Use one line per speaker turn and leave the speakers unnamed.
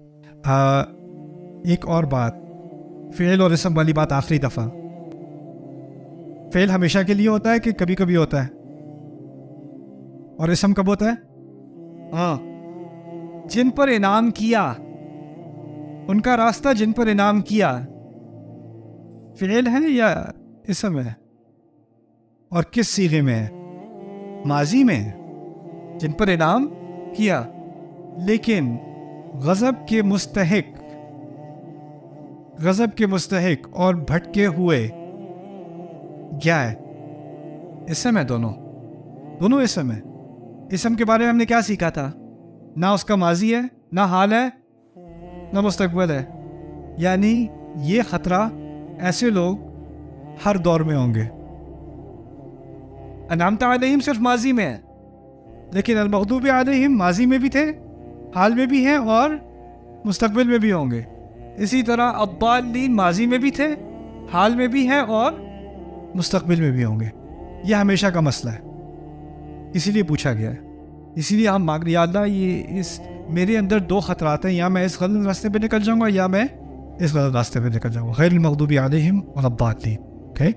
ایک اور بات، فعل اور اسم والی بات آخری دفعہ. فعل ہمیشہ کے لیے ہوتا ہے کہ کبھی کبھی ہوتا ہے؟ اور اسم کب ہوتا ہے؟ ہاں، جن پر انعام کیا، ان کا راستہ جن پر انعام کیا، فعل ہے یا اسم ہے؟ اور کس صیغے میں ہے؟ ماضی میں ہے، جن پر انعام کیا. لیکن غضب کے مستحق اور بھٹکے ہوئے کیا ہے؟ اسم ہے. دونوں اسم ہے. اسم کے بارے میں ہم نے کیا سیکھا تھا؟ نہ اس کا ماضی ہے، نہ حال ہے، نہ مستقبل ہے. یعنی یہ خطرہ ایسے لوگ ہر دور میں ہوں گے. انعمت علیہم صرف ماضی میں ہے، لیکن المغضوب علیہم ماضی میں بھی تھے، حال میں بھی ہیں اور مستقبل میں بھی ہوں گے. اسی طرح الضالین ماضی میں بھی تھے، حال میں بھی ہیں اور مستقبل میں بھی ہوں گے. یہ ہمیشہ کا مسئلہ ہے، اسی لیے پوچھا گیا ہے. اسی لیے ہم مانگ رہے ہیں اللہ میرے اندر دو خطرات ہیں، یا میں اس غلط راستے پہ نکل جاؤں گا یا میں اس غلط راستے پہ نکل جاؤں گا. غیر المغضوب علیہم ولا الضالین. اوکے